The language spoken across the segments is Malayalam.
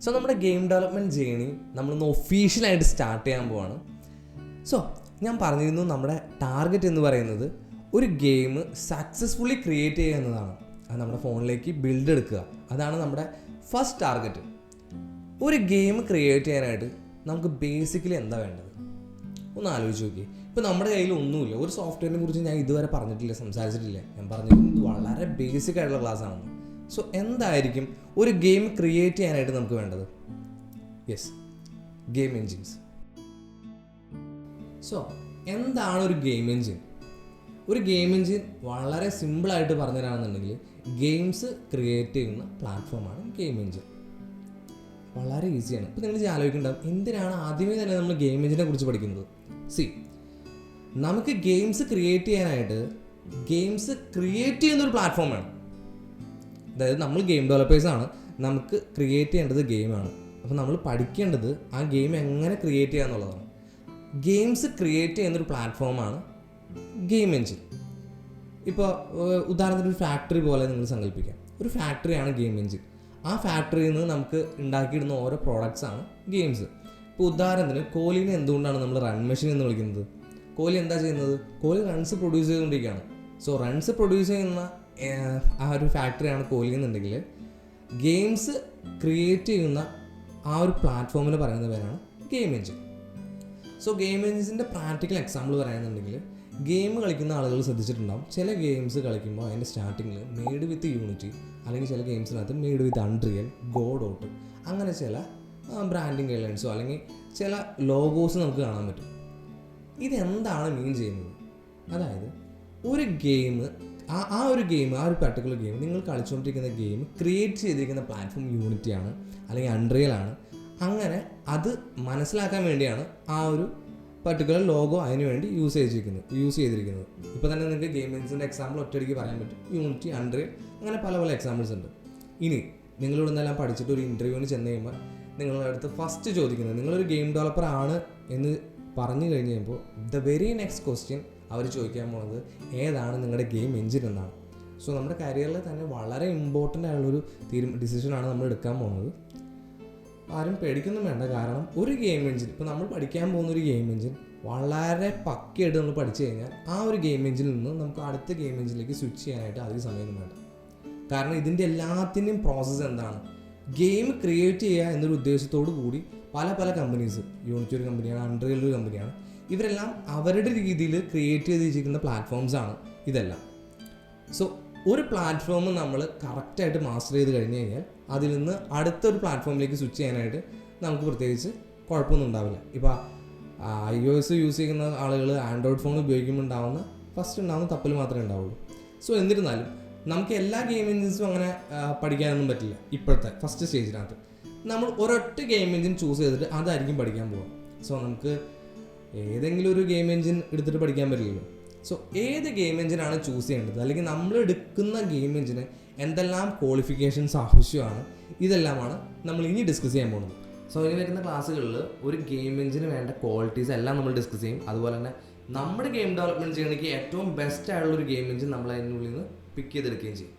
സോ നമ്മുടെ ഗെയിം ഡെവലപ്മെൻറ്റ് ജേണി നമ്മളൊന്ന് ഒഫീഷ്യലായിട്ട് സ്റ്റാർട്ട് ചെയ്യാൻ പോവാണ്. സോ ഞാൻ പറഞ്ഞിരുന്നു നമ്മുടെ ടാർഗറ്റ് എന്ന് പറയുന്നത് ഒരു ഗെയിം സക്സസ്ഫുള്ളി ക്രിയേറ്റ് ചെയ്യുക എന്നതാണ്. അത് നമ്മുടെ ഫോണിലേക്ക് ബിൽഡ് എടുക്കുക, അതാണ് നമ്മുടെ ഫസ്റ്റ് ടാർഗറ്റ്. ഒരു ഗെയിം ക്രിയേറ്റ് ചെയ്യാനായിട്ട് നമുക്ക് ബേസിക്കലി എന്താ വേണ്ടത് ഒന്ന് ആലോചിച്ച് നോക്കി. ഇപ്പോൾ നമ്മുടെ കയ്യിൽ ഒന്നുമില്ല, ഒരു സോഫ്റ്റ്വെയറിനെ കുറിച്ച് ഞാൻ ഇതുവരെ പറഞ്ഞിട്ടില്ല, സംസാരിച്ചിട്ടില്ല. ഞാൻ പറഞ്ഞിരുന്നത് വളരെ ബേസിക് ആയിട്ടുള്ള ക്ലാസ് ആണെന്ന്. സോ എന്തായിരിക്കും ഒരു ഗെയിം ക്രിയേറ്റ് ചെയ്യാനായിട്ട് നമുക്ക് വേണ്ടത്? Yes, game engines. സോ എന്താണ് ഒരു ഗെയിം എൻജിൻ? ഒരു ഗെയിം എൻജിൻ വളരെ സിമ്പിളായിട്ട് പറഞ്ഞു തരാണെന്നുണ്ടെങ്കിൽ ഗെയിംസ് ക്രിയേറ്റ് ചെയ്യുന്ന പ്ലാറ്റ്ഫോമാണ് ഗെയിം എൻജിൻ. വളരെ ഈസിയാണ്. ഇപ്പോൾ നിങ്ങൾ ആലോചിക്കേണ്ടാവും, എന്തിനാണ് ആദ്യമേ തന്നെ നമ്മൾ ഗെയിം എൻജിനെ കുറിച്ച് പഠിക്കുന്നത്? നമുക്ക് ഗെയിംസ് ക്രിയേറ്റ് ചെയ്യാനായിട്ട് ഗെയിംസ് ക്രിയേറ്റ് ചെയ്യുന്നൊരു പ്ലാറ്റ്ഫോം വേണം. അതായത് നമ്മൾ ഗെയിം ഡെവലപ്പേഴ്സാണ്, നമുക്ക് ക്രിയേറ്റ് ചെയ്യേണ്ടത് ഗെയിമാണ്. അപ്പോൾ നമ്മൾ പഠിക്കേണ്ടത് ആ ഗെയിം എങ്ങനെ ക്രിയേറ്റ് ചെയ്യുക എന്നുള്ളതാണ്. ഗെയിംസ് ക്രിയേറ്റ് ചെയ്യുന്നൊരു പ്ലാറ്റ്ഫോമാണ് ഗെയിം എൻജിൻ. ഇപ്പോൾ ഉദാഹരണത്തിന് ഒരു ഫാക്ടറി പോലെ നിങ്ങൾ സങ്കല്പിക്കാം. ഒരു ഫാക്ടറിയാണ് ഗെയിം എൻജിൻ. ആ ഫാക്ടറിയിൽ നിന്ന് നമുക്ക് ഉണ്ടാക്കിയിടുന്ന ഓരോ പ്രോഡക്റ്റ്സാണ് ഗെയിംസ്. ഇപ്പോൾ ഉദാഹരണത്തിന് കോഹ്ലിനെ എന്തുകൊണ്ടാണ് നമ്മൾ റൺ മെഷീൻ എന്ന് വിളിക്കുന്നത്? കോഹ്ലി എന്താ ചെയ്യുന്നത്? കോഹ്ലി റൺസ് പ്രൊഡ്യൂസ് ചെയ്തുകൊണ്ടിരിക്കുകയാണ്. സോ റൺസ് പ്രൊഡ്യൂസ് ചെയ്യുന്ന ആ ഒരു ഫാക്ടറിയാണ് കോഹ്ലി എന്നുണ്ടെങ്കിൽ ഗെയിംസ് ക്രിയേറ്റ് ചെയ്യുന്ന ആ ഒരു പ്ലാറ്റ്ഫോമിന് പറയുന്ന പേരാണ് ഗെയിം എൻജിൻ. സോ ഗെയിം എൻജിൻ്റെ പ്രാക്ടിക്കൽ എക്സാമ്പിൾ പറയുന്നുണ്ടെങ്കിൽ, ഗെയിം കളിക്കുന്ന ആളുകൾ ശ്രദ്ധിച്ചിട്ടുണ്ടാവും, ചില ഗെയിംസ് കളിക്കുമ്പോൾ അതിൻ്റെ സ്റ്റാർട്ടിങ്ങിൽ മെയ്ഡ് വിത്ത് യൂണിറ്റി, അല്ലെങ്കിൽ ചില ഗെയിംസിനകത്ത് മെയ്ഡ് വിത്ത് അൺറിയൽ, ഗോഡോട്ട്, അങ്ങനെ ചില ബ്രാൻഡിങ് ഗൈഡ്ലൈൻസോ അല്ലെങ്കിൽ ചില ലോഗോസ് നമുക്ക് കാണാൻ പറ്റും. ഇതെന്താണ് മീൻ ചെയ്യുന്നത്? അതായത് ഒരു ഗെയിം ആ ഒരു പർട്ടിക്കുലർ ഗെയിം നിങ്ങൾ കളിച്ചുകൊണ്ടിരിക്കുന്ന ഗെയിം ക്രിയേറ്റ് ചെയ്തിരിക്കുന്ന പ്ലാറ്റ്ഫോം യൂണിറ്റിയാണ് അല്ലെങ്കിൽ അൺറിയലാണ്. അങ്ങനെ അത് മനസ്സിലാക്കാൻ വേണ്ടിയാണ് ആ ഒരു പർട്ടിക്കുലർ ലോഗോ അതിന് വേണ്ടി യൂസ് ചെയ്തിരിക്കുന്നത്. ഇപ്പോൾ തന്നെ നിങ്ങൾക്ക് ഗെയിം എൻജിൻ്റെ എക്സാമ്പിൾ ഒറ്റയടിക്ക് പറയാൻ പറ്റും. യൂണിറ്റി, അൺറിയൽ, അങ്ങനെ പല പല എക്സാമ്പിൾസ് ഉണ്ട്. ഇനി നിങ്ങളിവിടെ നിന്നെല്ലാം പഠിച്ചിട്ട് ഒരു ഇൻ്റർവ്യൂവിന് ചെന്ന് കഴിയുമ്പോൾ നിങ്ങളുടെ അടുത്ത് ഫസ്റ്റ് ചോദിക്കുന്നത്, നിങ്ങളൊരു ഗെയിം ഡെവലപ്പർ ആണ് എന്ന് പറഞ്ഞു കഴിഞ്ഞ് കഴിയുമ്പോൾ ദ വെരി നെക്സ്റ്റ് ക്വസ്റ്റ്യൻ അവർ ചോദിക്കാൻ പോകുന്നത് ഏതാണ് നിങ്ങളുടെ ഗെയിം എൻജിൻ എന്നാണ്. സോ നമ്മുടെ കരിയറിൽ തന്നെ വളരെ ഇമ്പോർട്ടൻ്റ് ആയുള്ളൊരു ഡിസിഷനാണ് നമ്മൾ എടുക്കാൻ പോകുന്നത്. ആരും പേടിക്കൊന്നും വേണ്ട. കാരണം ഒരു ഗെയിം എൻജിൻ, ഇപ്പോൾ നമ്മൾ പഠിക്കാൻ പോകുന്ന ഒരു ഗെയിം എൻജിൻ വളരെ പക്കയായിട്ട് നമ്മൾ പഠിച്ചു കഴിഞ്ഞാൽ ആ ഒരു ഗെയിം എൻജിനിൽ നിന്ന് നമുക്ക് അടുത്ത ഗെയിം എൻജിനിലേക്ക് സ്വിച്ച് ചെയ്യാനായിട്ട് അധികം സമയമൊന്നും വേണ്ട. കാരണം ഇതിൻ്റെ എല്ലാത്തിൻ്റെയും പ്രോസസ്സ് എന്താണ്? ഗെയിം ക്രിയേറ്റ് ചെയ്യുക എന്നൊരു ഉദ്ദേശത്തോടു കൂടി പല കമ്പനീസ്, യൂണിറ്റി ഒരു കമ്പനിയാണ്, അൺറിയൽ ഒരു കമ്പനിയാണ്, ഇവരെല്ലാം അവരുടെ രീതിയിൽ ക്രിയേറ്റ് ചെയ്തിരിക്കുന്ന പ്ലാറ്റ്ഫോംസാണ് ഇതെല്ലാം. സോ ഒരു പ്ലാറ്റ്ഫോം നമ്മൾ കറക്റ്റായിട്ട് മാസ്റ്റർ ചെയ്ത് കഴിഞ്ഞ് കഴിഞ്ഞാൽ അതിൽ നിന്ന് അടുത്തൊരു പ്ലാറ്റ്ഫോമിലേക്ക് സ്വിച്ച് ചെയ്യാനായിട്ട് നമുക്ക് പ്രത്യേകിച്ച് കുഴപ്പമൊന്നും ഉണ്ടാവില്ല. ഇപ്പോൾ iOS യൂസ് ചെയ്യുന്ന ആളുകൾ ആൻഡ്രോയിഡ് ഫോൺ ഉപയോഗിക്കുമ്പോൾ ഉണ്ടാവുന്ന തപ്പൽ മാത്രമേ ഉണ്ടാവുള്ളൂ. സോ എന്നിരുന്നാലും നമുക്ക് എല്ലാ ഗെയിം എൻജിൻസും അങ്ങനെ പഠിക്കാനൊന്നും പറ്റില്ല. ഇപ്പോഴത്തെ ഫസ്റ്റ് സ്റ്റേജിനകത്ത് നമ്മൾ ഒരൊറ്റ ഗെയിം എൻജിൻ ചൂസ് ചെയ്തിട്ട് അതായിരിക്കും പഠിക്കാൻ പോകുക. സോ നമുക്ക് ഏതെങ്കിലും ഒരു ഗെയിം എൻജിൻ എടുത്തിട്ട് പഠിക്കാൻ പറ്റില്ലല്ലോ. സോ ഏത് ഗെയിം എൻജിനാണ് ചൂസ് ചെയ്യേണ്ടത്, അല്ലെങ്കിൽ നമ്മൾ എടുക്കുന്ന ഗെയിം എൻജിന് എന്തെല്ലാം ക്വാളിഫിക്കേഷൻസ് ആവശ്യമാണ്, ഇതെല്ലാമാണ് നമ്മൾ ഇനി ഡിസ്കസ് ചെയ്യാൻ പോകുന്നത്. സോ ഇനി വരുന്ന ക്ലാസ്സുകളിൽ ഒരു ഗെയിം എൻജിന് വേണ്ട ക്വാളിറ്റീസ് എല്ലാം നമ്മൾ ഡിസ്കസ് ചെയ്യും. അതുപോലെ തന്നെ നമ്മുടെ ഗെയിം ഡെവലപ്മെൻറ്റ് ചെയ്യണമെങ്കിൽ ഏറ്റവും ബെസ്റ്റ് ആയിട്ടുള്ളൊരു ഗെയിം എൻജിൻ നമ്മൾ അതിനുള്ളിൽ നിന്ന് പിക്ക് ചെയ്തെടുക്കുകയും ചെയ്യും.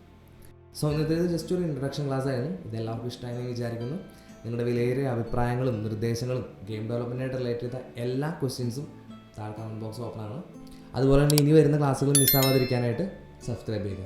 സോ ഇന്നത്തേത് ജസ്റ്റ് ഒരു ഇൻട്രഡക്ഷൻ ക്ലാസ് ആയിരുന്നു. ഇതെല്ലാവർക്കും ഇഷ്ടമായെന്ന് വിചാരിക്കുന്നു. നിങ്ങളുടെ വിലയേറിയ അഭിപ്രായങ്ങളും നിർദ്ദേശങ്ങളും ഗെയിം ഡെവലപ്മെൻറ്റായിട്ട് റിലേറ്റ് ചെയ്ത എല്ലാ ക്വസ്റ്റ്യൻസും താഴെ കമൻറ്റ് ബോക്സ് ഓപ്പൺ ആണ്. അതുപോലെ തന്നെ ഇനി വരുന്ന ക്ലാസ്സുകൾ മിസ്സാവാതിരിക്കാനായിട്ട് സബ്സ്ക്രൈബ് ചെയ്യുക.